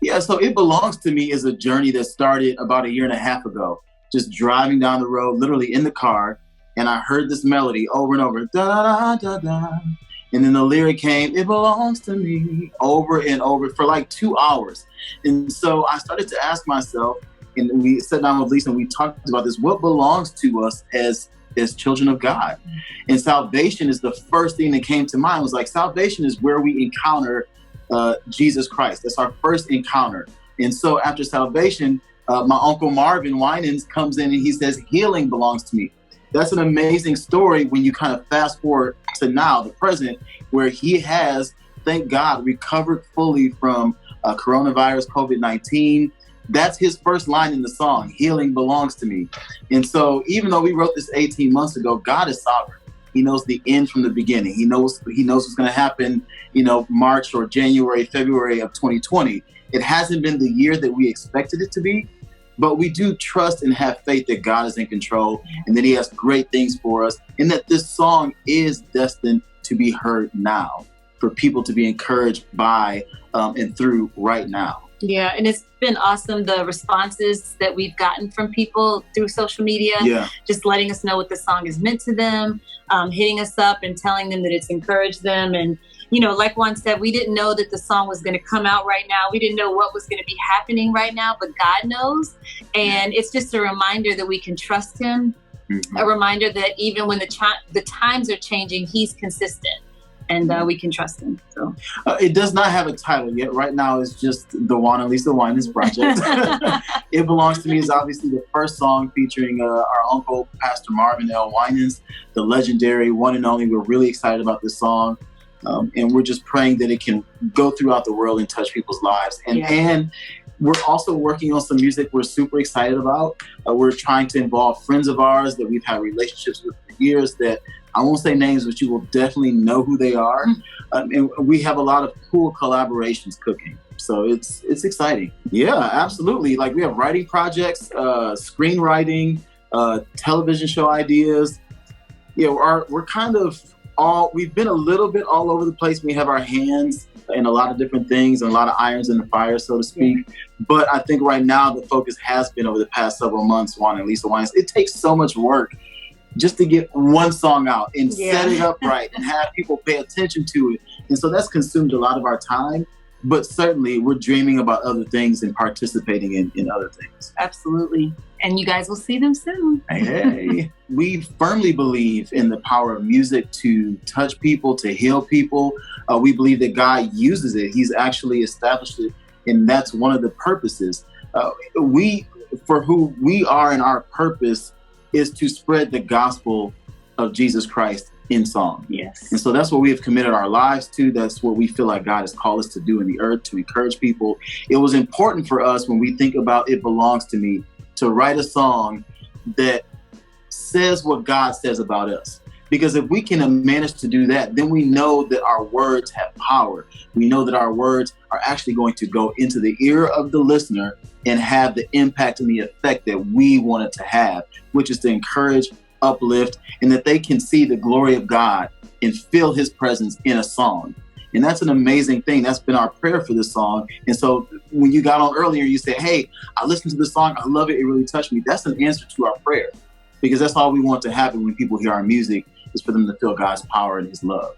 Yeah, so It Belongs to Me is a journey that started about a year and a half ago. Just driving down the road, literally in the car, and I heard this melody over and over, da da da da, and then the lyric came, "It belongs to me," over and over for like 2 hours. And so I started to ask myself, and we sat down with Lisa and we talked about this: what belongs to us as children of God? And salvation is the first thing that came to mind. It was like, salvation is where we encounter Jesus Christ. That's our first encounter. And so after salvation, my uncle Marvin Winans comes in and he says, healing belongs to me. That's an amazing story when you kind of fast forward to now, the present, where he has, thank God, recovered fully from coronavirus, COVID-19. That's his first line in the song, healing belongs to me. And so even though we wrote this 18 months ago, God is sovereign. He knows the end from the beginning. He knows what's going to happen, March or January, February of 2020. It hasn't been the year that we expected it to be, but we do trust and have faith that God is in control and that he has great things for us, and that this song is destined to be heard now, for people to be encouraged by and through right now. Yeah, and it's been awesome, the responses that we've gotten from people through social media, just letting us know what the song has meant to them, hitting us up and telling them that it's encouraged them. And, like Juan said, we didn't know that the song was going to come out right now. We didn't know what was going to be happening right now, but God knows. And it's just a reminder that we can trust him, a reminder that even when the times are changing, he's consistent. And we can trust him. So it does not have a title yet. Right now, it's just the Juan Lisa Winans project. It Belongs to Me is obviously the first song featuring our uncle, Pastor Marvin L. Winans, the legendary one and only. We're really excited about this song. And we're just praying that it can go throughout the world and touch people's lives. And we're also working on some music we're super excited about. We're trying to involve friends of ours that we've had relationships with for years that I won't say names, but you will definitely know who they are. And we have a lot of cool collaborations cooking. So it's exciting. Yeah, absolutely. Like we have writing projects, screenwriting, television show ideas. We're kind of we've been a little bit all over the place. We have our hands in a lot of different things and a lot of irons in the fire, so to speak. But I think right now the focus has been over the past several months, Juan and Lisa Winans. It takes so much work just to get one song out and set it up right and have people pay attention to it. And so that's consumed a lot of our time, but certainly we're dreaming about other things and participating in other things. Absolutely. And you guys will see them soon. Hey. We firmly believe in the power of music to touch people, to heal people. We believe that God uses it. He's actually established it. And that's one of the purposes. For who we are and our purpose is to spread the gospel of Jesus Christ in song. Yes. And so that's what we have committed our lives to. That's what we feel like God has called us to do in the earth, to encourage people. It was important for us when we think about It Belongs to Me to write a song that says what God says about us. Because if we can manage to do that, then we know that our words have power. We know that our words are actually going to go into the ear of the listener and have the impact and the effect that we want it to have, which is to encourage, uplift, and that they can see the glory of God and feel his presence in a song. And that's an amazing thing. That's been our prayer for this song. And so when you got on earlier, you said, hey, I listened to this song. I love it. It really touched me. That's an answer to our prayer, because that's all we want to happen when people hear our music, is for them to feel God's power and his love.